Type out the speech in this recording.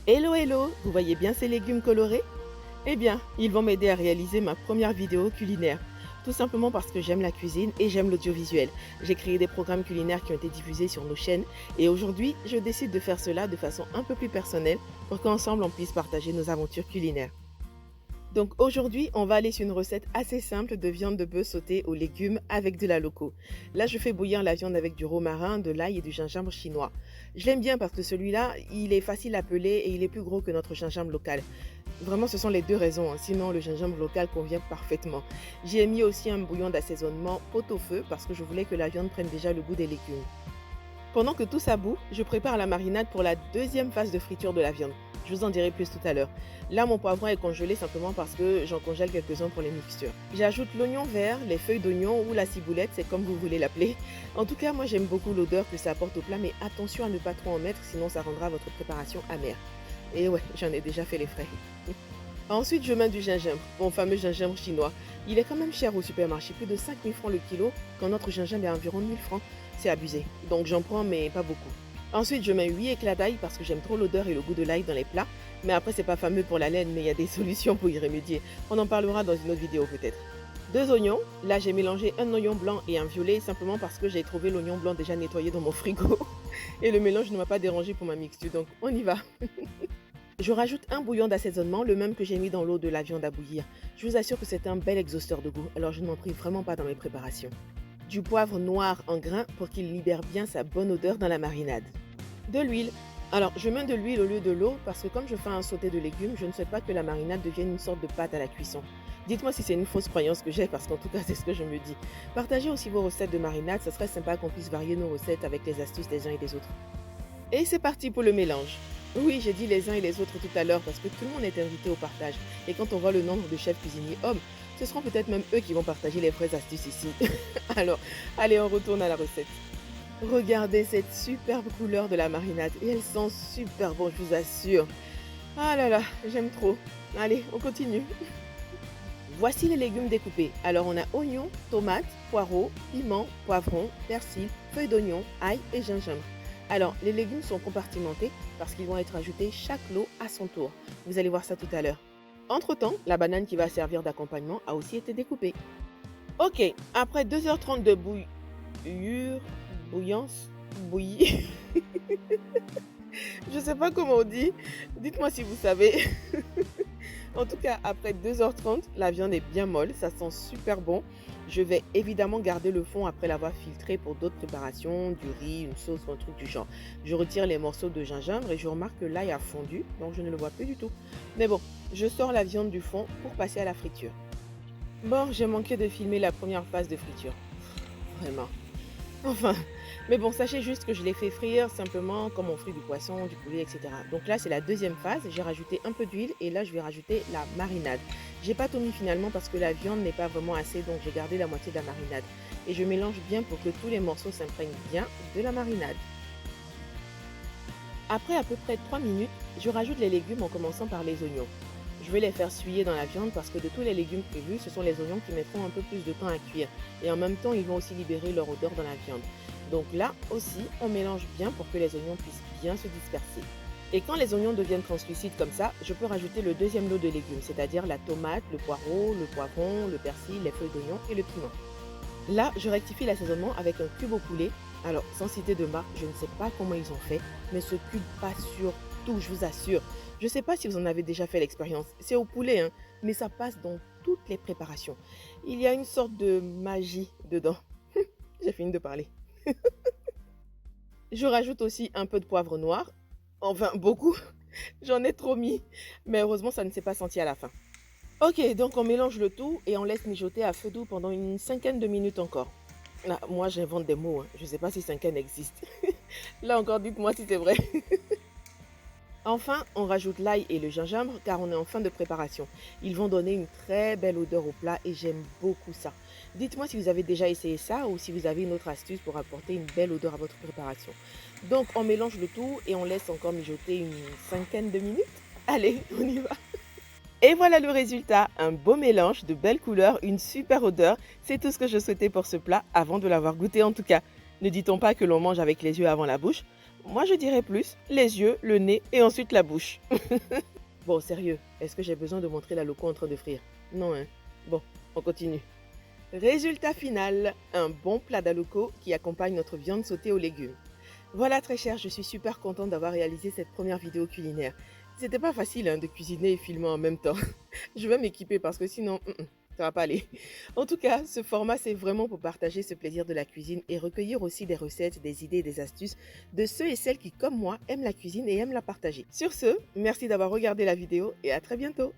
Hello hello, vous voyez bien ces légumes colorés? Eh bien, ils vont m'aider à réaliser ma première vidéo culinaire. Tout simplement parce que j'aime la cuisine et j'aime l'audiovisuel. J'ai créé des programmes culinaires qui ont été diffusés sur nos chaînes et aujourd'hui, je décide de faire cela de façon un peu plus personnelle pour qu'ensemble on puisse partager nos aventures culinaires. Donc aujourd'hui, on va aller sur une recette assez simple de viande de bœuf sautée aux légumes avec de la loco. Là, je fais bouillir la viande avec du romarin, de l'ail et du gingembre chinois. Je l'aime bien parce que celui-là, il est facile à peler et il est plus gros que notre gingembre local. Vraiment, ce sont les deux raisons, hein. Sinon, le gingembre local convient parfaitement. J'y ai mis aussi un bouillon d'assaisonnement pot-au-feu parce que je voulais que la viande prenne déjà le goût des légumes. Pendant que tout ça bout, je prépare la marinade pour la deuxième phase de friture de la viande. Je vous en dirai plus tout à l'heure. Là, mon poivron est congelé simplement parce que j'en congèle quelques-uns pour les mixtures. J'ajoute l'oignon vert, les feuilles d'oignon ou la ciboulette, c'est comme vous voulez l'appeler. En tout cas, moi j'aime beaucoup l'odeur que ça apporte au plat, mais attention à ne pas trop en mettre, sinon ça rendra votre préparation amère. Et ouais, j'en ai déjà fait les frais. Ensuite, je mets du gingembre, mon fameux gingembre chinois. Il est quand même cher au supermarché, plus de 5 000 francs le kilo, quand notre gingembre est à environ 1 000 francs. C'est abusé. Donc j'en prends, mais pas beaucoup. Ensuite, je mets 8 éclats d'ail parce que j'aime trop l'odeur et le goût de l'ail dans les plats. Mais après, c'est pas fameux pour la laine, mais il y a des solutions pour y remédier. On en parlera dans une autre vidéo peut-être. 2 oignons. Là, j'ai mélangé un oignon blanc et un violet simplement parce que j'ai trouvé l'oignon blanc déjà nettoyé dans mon frigo. Et le mélange ne m'a pas dérangé pour ma mixture, donc on y va. Je rajoute un bouillon d'assaisonnement, le même que j'ai mis dans l'eau de la viande à bouillir. Je vous assure que c'est un bel exhausteur de goût, alors je ne m'en prive vraiment pas dans mes préparations. Du poivre noir en grains pour qu'il libère bien sa bonne odeur dans la marinade. De l'huile. Alors, je mets de l'huile au lieu de l'eau parce que comme je fais un sauté de légumes, je ne souhaite pas que la marinade devienne une sorte de pâte à la cuisson. Dites-moi si c'est une fausse croyance que j'ai parce qu'en tout cas, c'est ce que je me dis. Partagez aussi vos recettes de marinade, ça serait sympa qu'on puisse varier nos recettes avec les astuces des uns et des autres. Et c'est parti pour le mélange. Oui, j'ai dit les uns et les autres tout à l'heure parce que tout le monde est invité au partage. Et quand on voit le nombre de chefs cuisiniers hommes, ce seront peut-être même eux qui vont partager les vraies astuces ici. Alors, allez, on retourne à la recette. Regardez cette superbe couleur de la marinade. Et elle sent super bon, je vous assure. Ah là là, j'aime trop. Allez, on continue. Voici les légumes découpés. Alors, on a oignons, tomates, poireaux, piments, poivrons, persil, feuilles d'oignon, ail et gingembre. Alors, les légumes sont compartimentés parce qu'ils vont être ajoutés chaque lot à son tour. Vous allez voir ça tout à l'heure. Entre-temps, la banane qui va servir d'accompagnement a aussi été découpée. Ok, après 2h30 de bouillance, bouillie, je sais pas comment on dit, dites-moi si vous savez. En tout cas, après 2h30, la viande est bien molle, ça sent super bon. Je vais évidemment garder le fond après l'avoir filtré pour d'autres préparations, du riz, une sauce ou un truc du genre. Je retire les morceaux de gingembre et je remarque que l'ail a fondu, donc je ne le vois plus du tout. Mais bon, je sors la viande du fond pour passer à la friture. Bon, j'ai manqué de filmer la première phase de friture. Vraiment. Enfin, mais bon, sachez juste que je l'ai fait frire simplement comme on frit du poisson, du poulet, etc. Donc là, c'est la deuxième phase. J'ai rajouté un peu d'huile et là, je vais rajouter la marinade. J'ai pas tout mis finalement parce que la viande n'est pas vraiment assez, donc j'ai gardé la moitié de la marinade. Et je mélange bien pour que tous les morceaux s'imprègnent bien de la marinade. Après à peu près 3 minutes, je rajoute les légumes en commençant par les oignons. Je vais les faire suer dans la viande parce que de tous les légumes prévus, ce sont les oignons qui mettront un peu plus de temps à cuire. Et en même temps, ils vont aussi libérer leur odeur dans la viande. Donc là aussi, on mélange bien pour que les oignons puissent bien se disperser. Et quand les oignons deviennent translucides comme ça, je peux rajouter le deuxième lot de légumes, c'est-à-dire la tomate, le poireau, le poivron, le persil, les feuilles d'oignon et le piment. Là, je rectifie l'assaisonnement avec un cube au poulet. Alors, sans citer de marque, je ne sais pas comment ils ont fait, mais ce cube passe sur tout, je vous assure. Je ne sais pas si vous en avez déjà fait l'expérience. C'est au poulet, hein, mais ça passe dans toutes les préparations. Il y a une sorte de magie dedans. J'ai fini de parler. Je rajoute aussi un peu de poivre noir. Enfin, beaucoup. J'en ai trop mis. Mais heureusement, ça ne s'est pas senti à la fin. Ok, donc on mélange le tout et on laisse mijoter à feu doux pendant une cinquaine de minutes encore. Là, moi, j'invente des mots, hein. Je ne sais pas si cinquaine existe. Là encore, dites-moi si c'est vrai. Enfin, on rajoute l'ail et le gingembre car on est en fin de préparation. Ils vont donner une très belle odeur au plat et j'aime beaucoup ça. Dites-moi si vous avez déjà essayé ça ou si vous avez une autre astuce pour apporter une belle odeur à votre préparation. Donc, on mélange le tout et on laisse encore mijoter une cinquaine de minutes. Allez, on y va. Et voilà le résultat, un beau mélange de belles couleurs, une super odeur. C'est tout ce que je souhaitais pour ce plat avant de l'avoir goûté en tout cas. Ne dit-on pas que l'on mange avec les yeux avant la bouche? Moi, je dirais plus les yeux, le nez et ensuite la bouche. Bon, sérieux, est-ce que j'ai besoin de montrer la loco en train de frire? Non, hein? Bon, on continue. Résultat final, un bon plat d'aloco qui accompagne notre viande sautée aux légumes. Voilà très cher, je suis super contente d'avoir réalisé cette première vidéo culinaire. C'était pas facile hein, de cuisiner et filmer en même temps. Je vais m'équiper parce que sinon, ça va pas aller. En tout cas, ce format, c'est vraiment pour partager ce plaisir de la cuisine et recueillir aussi des recettes, des idées et des astuces de ceux et celles qui, comme moi, aiment la cuisine et aiment la partager. Sur ce, merci d'avoir regardé la vidéo et à très bientôt.